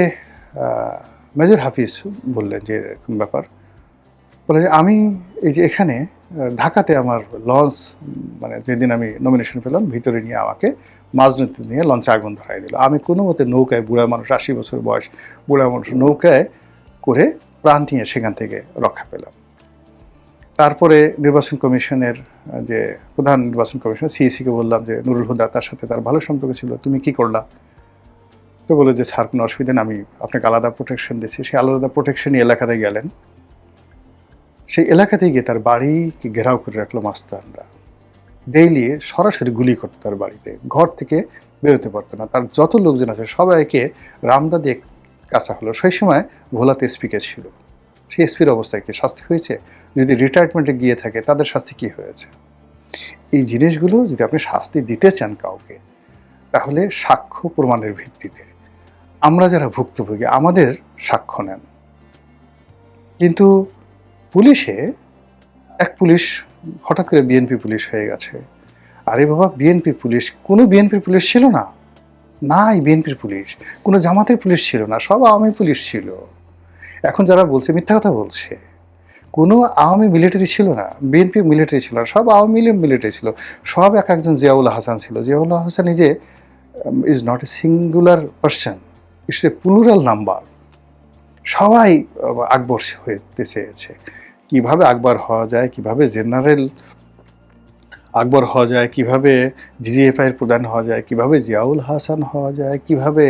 মেজর হাফিজ বললেন যে এরকম ব্যাপার, বলে যে আমি এই যে এখানে ঢাকাতে আমার লঞ্চ, মানে যেদিন আমি নমিনেশন পেলাম, ভিতরে নিয়ে আমাকে মাঝ নদীতে নিয়ে লঞ্চে আগুন ধরাই দিল। আমি কোনো মতে নৌকায়, বুড়া মানুষ, 80 বছর বয়স বুড়া মানুষ, নৌকায় করে প্রাণ নিয়ে সেখান থেকে রক্ষা পেলাম। তারপরে নির্বাচন কমিশনের যে প্রধান নির্বাচন কমিশনার সিইসিকে বললাম যে নুরুল হুদা, তার সাথে তার ভালো সম্পর্ক ছিল, তুমি কি করলা? তো বলে যে স্যার কোনো অসুবিধা নেই, আমি আপনাকে আলাদা প্রোটেকশন দিচ্ছি। সেই আলাদা প্রোটেকশনই এলাকাতে গেলেন। সেই এলাকাতে গিয়ে তার বাড়িকে ঘেরাও করে রাখলো মাস্তানরা। ডেইলি সরাসরি গুলি করতো তার বাড়িতে, ঘর থেকে বেরোতে পারতো না। তার যত লোকজন আছে সবাইকে রামদা দিয়ে কাঁচা হলো। সেই সময় ভোলাতে এসপিকে ছিল, সেই এসপির অবস্থায় কি শাস্তি হয়েছে? যদি রিটায়ারমেন্টে গিয়ে থাকে তাদের শাস্তি কি হয়েছে? এই জিনিসগুলো যদি আপনি শাস্তি দিতে চান কাউকে, তাহলে সাক্ষ্য প্রমাণের ভিত্তিতে আমরা যারা ভুক্তভোগী আমাদের সাক্ষ্য নেন। কিন্তু পুলিশে এক পুলিশ হঠাৎ করে বিএনপি পুলিশ হয়ে গেছে। আরে বাবা, বিএনপি পুলিশ, কোনো বিএনপির পুলিশ ছিল না, নাই বিএনপির পুলিশ, কোনো জামাতের পুলিশ ছিল না, সব আওয়ামী পুলিশ ছিল। এখন যারা বলছে মিথ্যা কথা বলছে। কোনো আওয়ামী মিলিটারি ছিল না, বিএনপি মিলিটারি ছিল না, সব আওয়ামী মিলিটারি ছিল। সব এক একজন জিয়াউল হাসান ছিল। জিয়াউল হাসান নিজে is not a singular person, it's a plural number. সবাই আকবর হতে চেয়েছে। কিভাবে আকবর হওয়া যায়, কিভাবে জেনারেল আকবর হওয়া যায়, কিভাবে ডিজিএফআইয়ের প্রধান হওয়া যায়, কিভাবে জিয়াউল হাসান হওয়া যায়, কিভাবে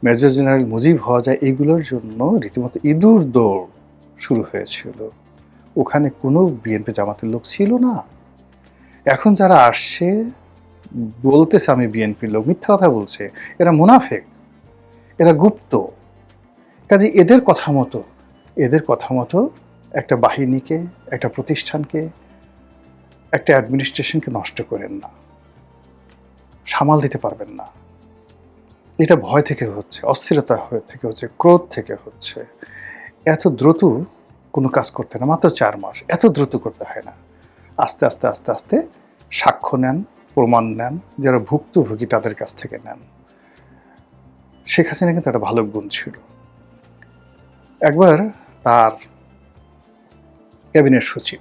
মেজর জেনারেল মুজিব হওয়া যায়, এগুলোর জন্য রীতিমতো ইঁদুর দৌড় শুরু হয়েছিল। ওখানে কোনো বিএনপি জামাতের লোক ছিল না। এখন যারা আসছে বলতেছে আমি বিএনপির লোক, মিথ্যা কথা বলছে, এরা মুনাফেক, এরা গুপ্ত। কাজে এদের কথা মতো একটা বাহিনীকে, একটা প্রতিষ্ঠানকে, একটা অ্যাডমিনিস্ট্রেশনকে নষ্ট করেন না, সামাল দিতে পারবেন না। এটা ভয় থেকে হচ্ছে, অস্থিরতা থেকে হচ্ছে, ক্রোধ থেকে হচ্ছে। এত দ্রুত কোনো কাজ করতে না, মাত্র 4 মাস, এত দ্রুত করতে হয় না। আস্তে আস্তে আস্তে আস্তে সাক্ষ্য নেন, প্রমাণ নেন, যারা ভুক্তভোগী তাদের কাছ থেকে নেন। শেখ হাসিনা কিন্তু একটা ভালো গুণ ছিল। একবার তার ক্যাবিনেট সচিব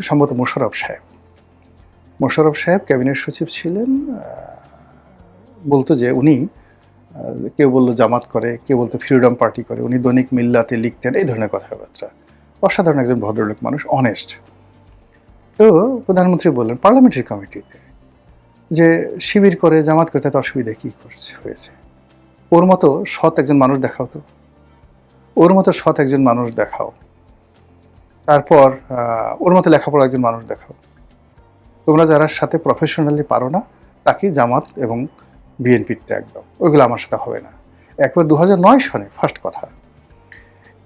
সম্ভবত মোশাররফ সাহেব ক্যাবিনেট সচিব ছিলেন। বলতো যে উনি, কেউ বললো জামাত করে, কেউ বলতো ফ্রিডম পার্টি করে, উনি দৈনিক মিল্লাতে লিখতেন, এই ধরনের কথাবার্তা। অসাধারণ একজন ভদ্রলোক মানুষ, অনেস্ট। তো প্রধানমন্ত্রী বললেন পার্লামেন্টারি কমিটিতে যে শিবির করে, জামাত করে, তাতে অসুবিধা কী হয়েছে? ওর মতো সৎ একজন মানুষ দেখাও, তারপর ওর মতো লেখাপড়া একজন মানুষ দেখাও। তোমরা যারা সাথে প্রফেশনালি পারো না, তাকে জামাত এবং বিএনপির ট্যাগ দাও, ওইগুলো আমার সাথে হবে না। একবার 2009 সনে ফার্স্ট কথা।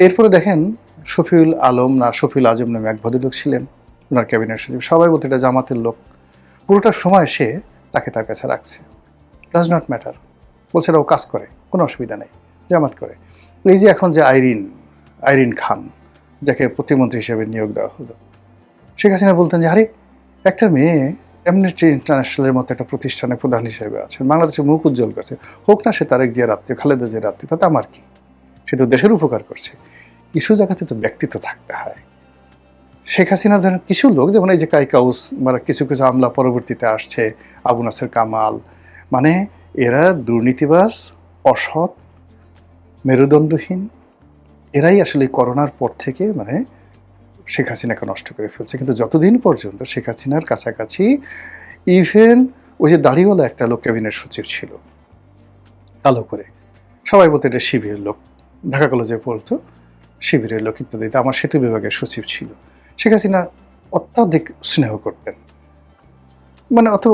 এরপরে দেখেন শফিউল আজম নামে এক ভদ্রলোক ছিলেন, ওনার ক্যাবিনেট সচিব। সবাই বলতে এটা জামাতের লোক। পুরোটা সময় সে তাকে তার কাছে রাখছে, ডাজ নট ম্যাটার, বলছে ও কাজ করে, কোনো অসুবিধা নেই, জামাত করে। এই যে এখন যে আইরিন খান, যাকে প্রতিমন্ত্রী হিসেবে নিয়োগ দেওয়া হলো, শেখ হাসিনা বলতেন যে আরে একটা মেয়ে অ্যামনেস্টি ইন্টারন্যাশনালের মতো একটা প্রতিষ্ঠানের প্রধান হিসেবে আছে, বাংলাদেশের মুখ উজ্জ্বল করছে, হোক না সে তারেক জিয়ার আত্মীয়, খালেদা জিয়ার আত্মীয়, তাতে আমার কি? সে তো দেশের উপকার করছে। কিছু জায়গাতে তো ব্যক্তিত্ব থাকতে হয়। শেখ হাসিনার ধরেন কিছু লোক, যেমন এই যে কাইকাউস, মানে কিছু কিছু আমলা পরবর্তীতে আসছে, আবু নাসের কামাল, মানে এরা দুর্নীতিবাজ, অসৎ, মেরুদণ্ডহীন। এরাই আসলে করোনার পর থেকে মানে শেখ হাসিনাকে নষ্ট করে ফেলছে। কিন্তু যতদিন পর্যন্ত শেখ হাসিনার কাছাকাছি ইভেন ওই যে দাড়িওয়ালা একটা লোক ক্যাবিনেট সচিব ছিল, কালো করে, সবাই বলতো এটা শিবিরের লোক, ঢাকা কলেজে পড়তো, শিবিরের লোক ইত্যাদি। আমার সেতু বিভাগের সচিব ছিল। শেখ হাসিনা অত্যাধিক স্নেহ করতেন, মানে অত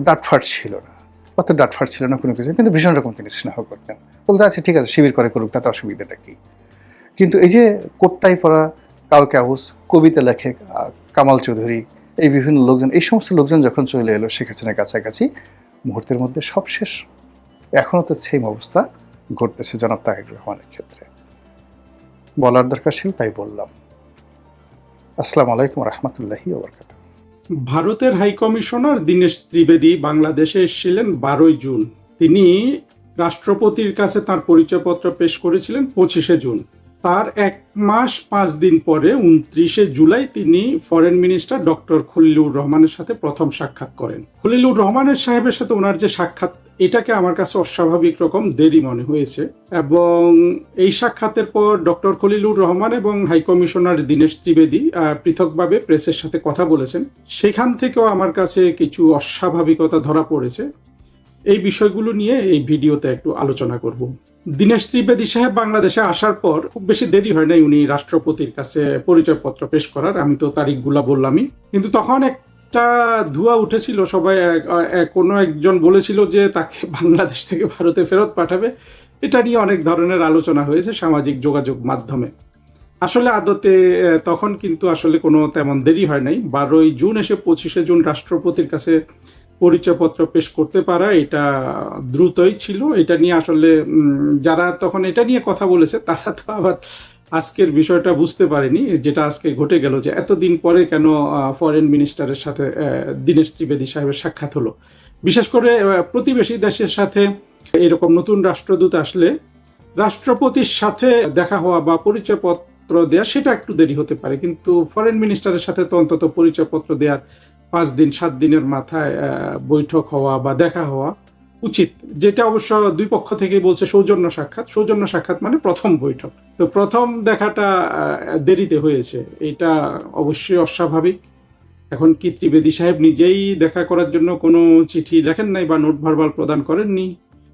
ডাটফাট ছিল না কোনো কিছু, কিন্তু ভীষণ রকম তিনি স্নেহ করতেন। বলতে আছে ঠিক আছে, শিবির করে করুক, তাতে অসুবিধাটা কি? কিন্তু এই যে কোটটাই পরা কাউকাউস, কবিতা লেখে কামাল চৌধুরী, এই বিভিন্ন লোকজন, এই সমস্ত লোকজন যখন চলে এলো শেখ হাসিনার কাছাকাছি, মুহূর্তের মধ্যে সব শেষ। এখনও তো সেম অবস্থা ঘটতেছে জনাব তারেক রহমানের ক্ষেত্রে। বলার দরকার ছিল, তাই বললাম। আসসালামু আলাইকুম রহমতুল্লাহি ওয়া বারাকাতুহু। ভারতের হাইকমিশনার দীনেশ ত্রিবেদী বাংলাদেশে এসেছিলেন 12 জুন। তিনি রাষ্ট্রপতির কাছে তার পরিচয়পত্র পেশ করেছিলেন 25 জুন। তার 1 মাস 5 দিন পরে 29 জুলাই তিনি ফরেন মিনিস্টার ডক্টর খলিলুর রহমানের সাথে প্রথম সাক্ষাৎ করেন। খলিলুর রহমানের সাহেবের সাথে ওনার যে সাক্ষাৎ, এটাকে আমার কাছে অস্বাভাবিক রকম দেরি মনে হয়েছে, এবং এই সাক্ষাতের পর ডক্টর খলিলুর রহমান এবং হাইকমিশনার দীনেশ ত্রিবেদী পৃথকভাবে প্রেসের সাথে কথা বলেছেন। সেখান থেকেও আমার কাছে কিছু অস্বাভাবিকতা ধরা পড়েছে। এই বিষয়গুলো নিয়ে এই ভিডিওতে একটু আলোচনা করব। দীনেশ ত্রিবেদী সাহেব বাংলাদেশে আসার পর খুব বেশি দেরি হয় নাই উনি রাষ্ট্রপতির কাছে পরিচয়পত্র পেশ করার। আমি তো তারিখগুলা বললামই, কিন্তু তখন একটা ধোঁয়া উঠেছিল, সবাই কোনো একজন বলেছিল যে তাকে বাংলাদেশ থেকে ভারতে ফেরত পাঠাবে। এটা নিয়ে অনেক ধরনের আলোচনা হয়েছে সামাজিক যোগাযোগ মাধ্যমে। আসলে আদতে তখন কিন্তু আসলে কোনো তেমন দেরি হয় নাই। 12 জুন এসে 25 জুন রাষ্ট্রপতির কাছে পরিচয়পত্র পেশ করতে পারা, এটা দ্রুতই ছিল। এটা নিয়ে আসলে যারা তখন এটা নিয়ে কথা বলেছে, তারা তো আবার আজকের বিষয়টা বুঝতে পারেনি, যেটা আজকে ঘটে গেল, যে এতদিন পরে কেন ফরেন মিনিস্টারের সাথে দীনেশ ত্রিবেদী সাহেবের সাক্ষাৎ হলো। বিশেষ করে প্রতিবেশী দেশের সাথে এরকম নতুন রাষ্ট্রদূত আসলে রাষ্ট্রপতির সাথে দেখা হওয়া বা পরিচয়পত্র দেওয়া, সেটা একটু দেরি হতে পারে, কিন্তু ফরেন মিনিস্টারের সাথে তো অন্তত পরিচয়পত্র দেওয়ার 5 দিন 7 দিনের মাথায় বৈঠক হওয়া বা দেখা হওয়া উচিত। যেটা অবশ্য দুই পক্ষ থেকেই বলছে সৌজন্য সাক্ষাৎ মানে প্রথম বৈঠক। তো প্রথম দেখাটা দেরিতে হয়েছে, এটা অবশ্যই অস্বাভাবিক। এখন কি ত্রিবেদী সাহেব নিজেই দেখা করার জন্য কোনো চিঠি লেখেন নাই বা নোট ভার্বাল প্রদান করেননি?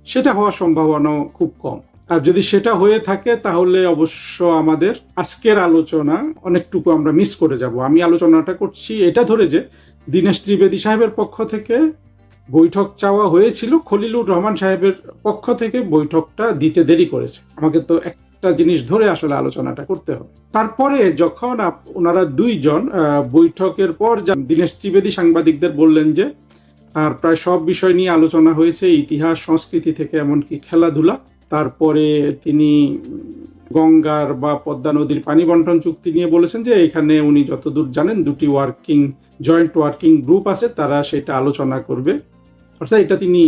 সেটা হওয়ার সম্ভাবনা খুব কম। আর যদি সেটা হয়ে থাকে, তাহলে অবশ্য আমাদের আজকের আলোচনা অনেকটুকু আমরা মিস করে যাব। আমি আলোচনাটা করছি এটা ধরে যে দীনেশ ত্রিবেদী সাহেবের পক্ষ থেকে বৈঠক চাওয়া হয়েছিল, খলিলুর রহমান সাহেবের পক্ষ থেকে বৈঠকটা দিতে দেরি করেছে। আমাকে তো একটা জিনিস ধরে আসলে আলোচনাটা করতে হবে। তারপরে যখন ওনারা দুইজন বৈঠকের পর দীনেশ ত্রিবেদী সাংবাদিকদের বললেন যে আর প্রায় সব বিষয় নিয়ে আলোচনা হয়েছে, ইতিহাস, সংস্কৃতি থেকে এমনকি খেলাধুলা। তারপরে তিনি গঙ্গার বা পদ্মা নদীর পানি বন্টন চুক্তি নিয়ে বলেছেন যে এখানে উনি যতদূর জানেন দুটি জয়েন্ট ওয়ার্কিং গ্রুপ আছে, তারা সেটা আলোচনা করবে। অর্থাৎ এটা তিনি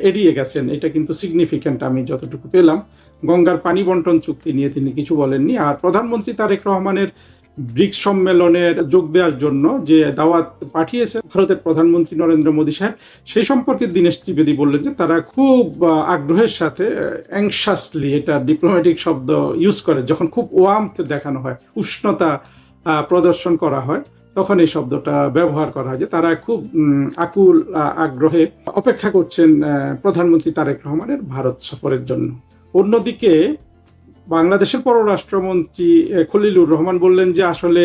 এড়িয়ে গেছেন, এটা কিন্তু সিগনিফিক্যান্ট আমি যতটুকু পেলাম। গঙ্গার পানি বন্টন চুক্তি নিয়ে তিনি কিছু বলেননি। আর প্রধানমন্ত্রী তারেক রহমানের ব্রিক্স সম্মেলনের যোগ দেওয়ার জন্য যে দাওয়াত পাঠিয়েছে ভারতের প্রধানমন্ত্রী নরেন্দ্র মোদী সাহেব, সেই সম্পর্কে দীনেশ ত্রিবেদী বললেন যে তারা খুব আগ্রহের সাথে, অ্যাংশাসলি, এটা ডিপ্লোম্যাটিক শব্দ ইউজ করে, যখন খুব ওয়ার্মথ দেখানো হয়, উষ্ণতা প্রদর্শন করা হয়, তখন এই শব্দটা ব্যবহার করা হয় যে তারা খুব আকুল আগ্রহে অপেক্ষা করছেন প্রধানমন্ত্রী তারেক রহমানের ভারত সফরের জন্য। অন্যদিকে বাংলাদেশের পররাষ্ট্রমন্ত্রী খলিলুর রহমান বললেন যে আসলে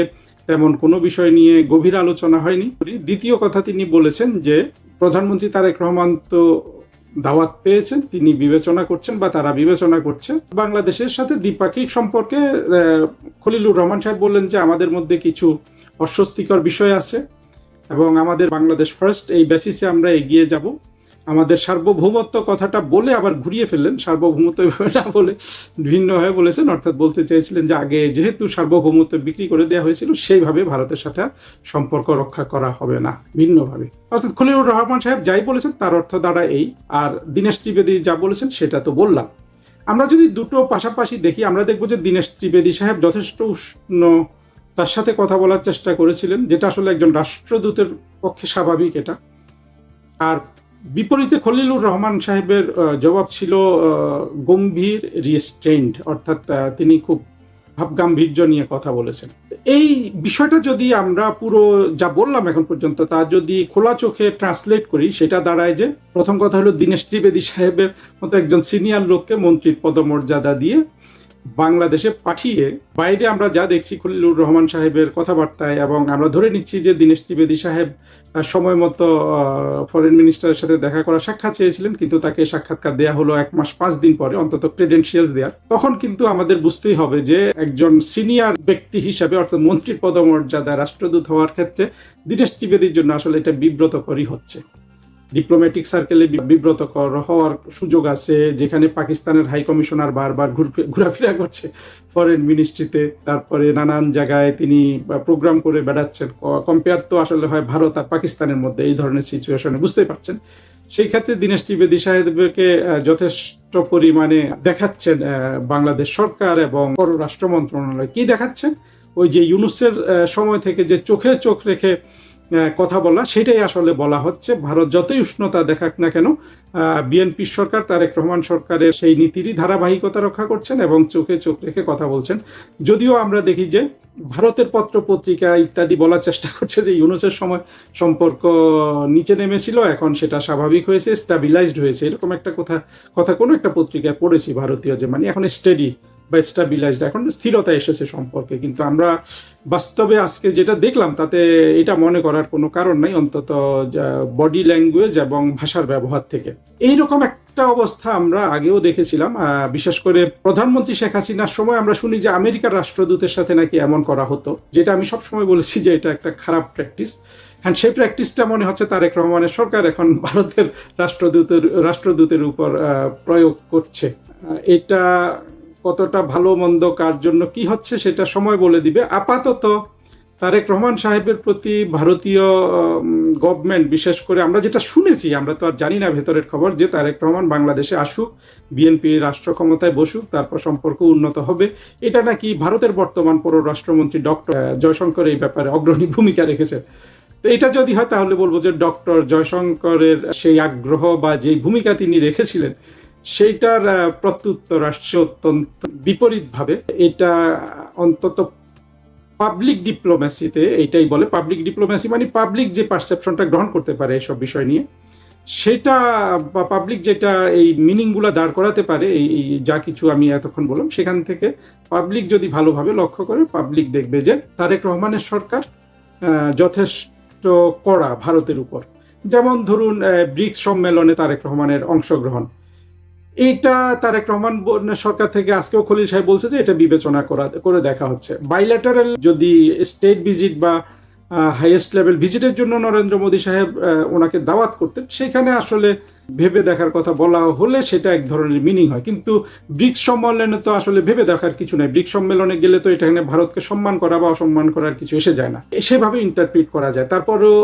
তেমন কোনো বিষয় নিয়ে গভীর আলোচনা হয়নি। দ্বিতীয় কথা তিনি বলেছেন যে প্রধানমন্ত্রী তারেক রহমান তো দাওয়াত পেয়েছেন, তিনি বিবেচনা করছেন বা তারা বিবেচনা করছে বাংলাদেশের সাথে দ্বিপাক্ষিক সম্পর্কে। খলিলুর রহমান সাহেব বললেন যে আমাদের মধ্যে কিছু অস্বস্তিকর বিষয় আছে এবং আমাদের বাংলাদেশ ফার্স্ট এই বেসিসে আমরা এগিয়ে যাব। আমাদের সার্বভৌমত্ব কথাটা বলে আবার ঘুরিয়ে ফেললেন, সার্বভৌমত্ব এভাবে না বলে ভিন্নভাবে বলেছেন, অর্থাৎ বলতে চেয়েছিলেন যে আগে যেহেতু সার্বভৌমত্ব বিক্রি করে দেওয়া হয়েছিল সেইভাবে ভারতের সাথে সম্পর্ক রক্ষা করা হবে না, ভিন্নভাবে। অর্থাৎ খলিলুর রহমান সাহেব যাই বলেছেন তার অর্থ দাঁড়ায় এই। আর দীনেশ ত্রিবেদী যা বলেছেন সেটা তো বললাম। আমরা যদি দুটো পাশাপাশি দেখি, আমরা দেখবো যে দীনেশ ত্রিবেদী সাহেব যথেষ্ট উষ্ণ তার সাথে কথা বলার চেষ্টা করেছিলেন, যেটা আসলে একজন রাষ্ট্রদূতের পক্ষে স্বাভাবিক এটা। আর বিপরীতে খলিলুর রহমান সাহেবের জবাব ছিল গম্ভীর, রিস্ট্রেইনড, অর্থাৎ তিনি খুব ভাবগাম্ভীর্য নিয়ে কথা বলেছেন। এই বিষয়টা যদি আমরা পুরো যা বললাম এখন পর্যন্ত তা যদি খোলা চোখে ট্রান্সলেট করি, সেটা দাঁড়ায় যে প্রথম কথা হলো দীনেশ ত্রিবেদী সাহেবের মতো একজন সিনিয়র লোককে মন্ত্রীর পদমর্যাদা দিয়ে বাংলাদেশে পাঠিয়ে, বাইরে আমরা যা দেখছি খলিলুর রহমান সাহেবের কথাবার্তায়, এবং আমরা ধরে নিচ্ছি যে দীনেশ ত্রিবেদী সাহেব সময় মতো ফরেন মিনিস্টারের সাথে দেখা করার সাক্ষাৎ চেয়েছিলেন, কিন্তু তাকে সাক্ষাৎকার দেয়া হলো 1 মাস 5 দিন পরে, অন্তত ক্রেডেনশিয়ালস দেওয়ার। তখন কিন্তু আমাদের বুঝতেই হবে যে একজন সিনিয়র ব্যক্তি হিসাবে, অর্থাৎ মন্ত্রীর পদমর্যাদা রাষ্ট্রদূত হওয়ার ক্ষেত্রে দীনেশ ত্রিবেদীর জন্য আসলে এটা বিব্রতকরই হচ্ছে। ডিপ্লোম্যাটিক সার্কেলে বিব্রতকর হওয়ার সুযোগ আছে, যেখানে পাকিস্তানের হাই কমিশনার বারবার ঘোরাফেরা করছে ফরেন মিনিস্ট্রিতে, তারপরে নানান জায়গায় তিনি প্রোগ্রাম করে বেড়াচ্ছেন। কম্পেয়ার তো আসলে হয় ভারত আর পাকিস্তানের মধ্যে এই ধরনের সিচুয়েশনে, বুঝতেই পারছেন। সেই ক্ষেত্রে দীনেশ ত্রিবেদী সাহেবকে যথেষ্ট পরিমাণে দেখাচ্ছেন বাংলাদেশ সরকার এবং পররাষ্ট্র মন্ত্রণালয়। কি দেখাচ্ছেন? ওই যে ইউনূসের সময় থেকে যে চোখে চোখ রেখে কথা বলা, সেটাই আসলে বলা হচ্ছে। ভারত যতই উষ্ণতা দেখাক না কেন, বিএনপি সরকার, তারেক রহমান সরকারের সেই নীতিরই ধারাবাহিকতা রক্ষা করছেন এবং চোখে চোখ রেখে কথা বলছেন। যদিও আমরা দেখি যে ভারতের পত্র পত্রিকা ইত্যাদি বলার চেষ্টা করছে যে ইউনূসের সময় সম্পর্ক নিচে নেমেছিল, এখন সেটা স্বাভাবিক হয়েছে, স্টাবিলাইজড হয়েছে, এরকম একটা কথা কোনো একটা পত্রিকায় পড়েছি ভারতীয়, যে মানে এখন স্টেডি বা স্টাবিলাইজড, এখন স্থিরতা এসেছে সম্পর্কে। কিন্তু আমরা বাস্তবে আজকে যেটা দেখলাম তাতে এটা মনে করার কোনো কারণ নাই, অন্তত বডি ল্যাঙ্গুয়েজ এবং ভাষার ব্যবহার থেকে। এইরকম একটা অবস্থা আমরা আগেও দেখেছিলাম, বিশেষ করে প্রধানমন্ত্রী শেখ হাসিনার সময় আমরা শুনি যে আমেরিকার রাষ্ট্রদূতের সাথে নাকি এমন করা হতো, যেটা আমি সবসময় বলেছি যে এটা একটা খারাপ প্র্যাকটিস। হ্যাঁ, সেই প্র্যাকটিসটা মনে হচ্ছে তারেক রহমানের সরকার এখন ভারতের রাষ্ট্রদূতের উপর প্রয়োগ করছে। এটা কতটা ভালো মন্দ, কার জন্য কি হচ্ছে, সেটা সময় বলে দিবে। আপাতত তারেক রহমান সাহেবের প্রতি ভারতীয় গভর্নমেন্ট, বিশেষ করে আমরা যেটা শুনেছি, আমরা তো আর জানি না ভেতরের খবর, যে তারেক রহমান বাংলাদেশে আসুক, বিএনপি রাষ্ট্র ক্ষমতায় বসুক, তারপর সম্পর্ক উন্নত হবে, এটা নাকি ভারতের বর্তমান পররাষ্ট্রমন্ত্রী ডক্টর জয়শঙ্কর এই ব্যাপারে অগ্রণী ভূমিকা রেখেছেন। তো এটা যদি হয় তাহলে বলবো যে ডক্টর জয়শঙ্করের সেই আগ্রহ বা যেই ভূমিকা তিনি রেখেছিলেন সেইটার প্রত্যুত্তর আসছে অত্যন্ত বিপরীতভাবে। এটা অন্তত পাবলিক ডিপ্লোম্যাসিতে এইটাই বলে। পাবলিক ডিপ্লোম্যাসি মানে পাবলিক যে পারসেপশনটা গ্রহণ করতে পারে এসব বিষয় নিয়ে, সেটা বা পাবলিক যেটা এই মিনিংগুলো দাঁড় করাতে পারে, এই যা কিছু আমি এতক্ষণ বললাম, সেখান থেকে পাবলিক যদি ভালোভাবে লক্ষ্য করে, পাবলিক দেখবে যে তারেক রহমানের সরকার যথেষ্ট কড়া ভারতের উপর। যেমন ধরুন ব্রিক্স সম্মেলনে তারেক রহমানের অংশগ্রহণ, এইটা তারেক রহমান সরকার থেকে আজকেও খলিল সাহেব বলছে যে এটা বিবেচনা করে দেখা হচ্ছে। বাইল্যাটারাল যদি স্টেট ভিজিট বা হাইয়েস্ট লেভেল ভিজিটের জন্য নরেন্দ্র মোদী সাহেব ওনাকে দাওয়াত করতেন, সেখানে আসলে ভেবে দেখার কথা বলা হলে সেটা এক ধরনের মিনিং হয়। কিন্তু ব্রিক্স সম্মেলনে তো আসলে ভেবে দেখার কিছু নাই। ব্রিক্স সম্মেলনে গেলে তো এখানে ভারতকে সম্মান করা বা অসম্মান করার কিছু এসে যায় না, সেভাবে ইন্টারপ্রিট করা যায়। তারপরেও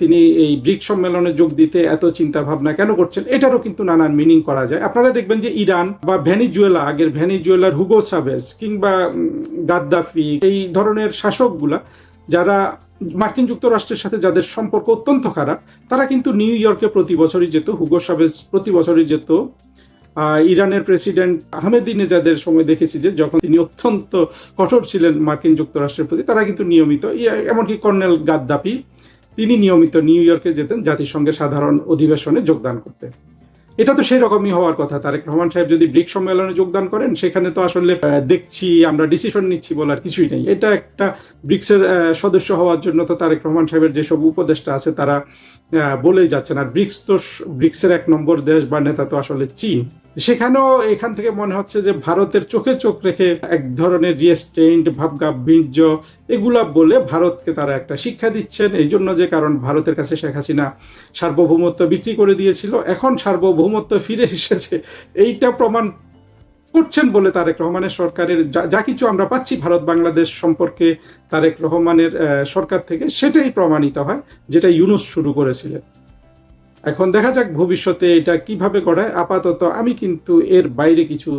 তিনি এই ব্রিক্স সম্মেলনে যোগ দিতে এত চিন্তা ভাবনা কেন করছেন, এটারও কিন্তু নানান মিনিং করা যায়। আপনারা দেখবেন যে ইরান বা ভেনিজুয়েলা, আগের ভেনিজুয়েলার হুগো চাভেজ কিংবা গাদ্দাফি, এই ধরনের শাসকগুলা যারা মার্কিন যুক্তরাষ্ট্রের সাথে যাদের সম্পর্ক অত্যন্ত খারাপ, তারা কিন্তু নিউ ইয়র্কে প্রতি বছরই যেত। হুগো চাভেজ প্রতি বছরই যেত। ইরানের প্রেসিডেন্ট আহমেদিনেজাদের সময় দেখেছি যে যখন তিনি অত্যন্ত কঠোর ছিলেন মার্কিন যুক্তরাষ্ট্রের প্রতি, তারা কিন্তু নিয়মিত, এমনকি কর্নেল গাদ্দাফি তিনি নিয়মিত নিউ ইয়র্কে যেতেন জাতিসংঘের সাধারণ অধিবেশনে যোগদান করতে। এটা তো সেই রকমই হওয়ার কথা। তারেক রহমান সাহেব যদি ব্রিক্স সম্মেলনে যোগদান করেন, সেখানে তো আসলে দেখছি আমরা ডিসিশন নিচ্ছি বলার কিছুই নেই। এটা একটা ব্রিক্সের সদস্য হওয়ার জন্য তো তারেক রহমান সাহেবের যেসব উপদেষ্টা আছে তারা বলেই যাচ্ছেন। আর ব্রিক্সের 1 নম্বর দেশ বা নেতা তো আসলে চীন। সেখানেও এখান থেকে মনে হচ্ছে যে ভারতের চোখে চোখ রেখে এক ধরনের রিয়েস্টেন্ট ভাবগাম্ভীর্য এগুলা বলে ভারতকে তারা একটা শিক্ষা দিচ্ছেন। এই জন্য যে কারণ ভারতের কাছে শেখ হাসিনা সার্বভৌমত্ব বিক্রি করে দিয়েছিল, এখন সার্বভৌমত্ব ফিরে এসেছে, এইটা প্রমাণ করছেন বলে তারেক রহমানের সরকারের যা কিছু আমরা পাচ্ছি ভারত বাংলাদেশ সম্পর্কে তারেক রহমানের সরকার থেকে, সেটাই প্রমাণিত হয় যেটা ইউনূস শুরু করেছিলেন। এখন দেখা যাক ভবিষ্যতে এটা কিভাবে গড়ায়। আপাতত আমি কিন্তু এর বাইরে কিছু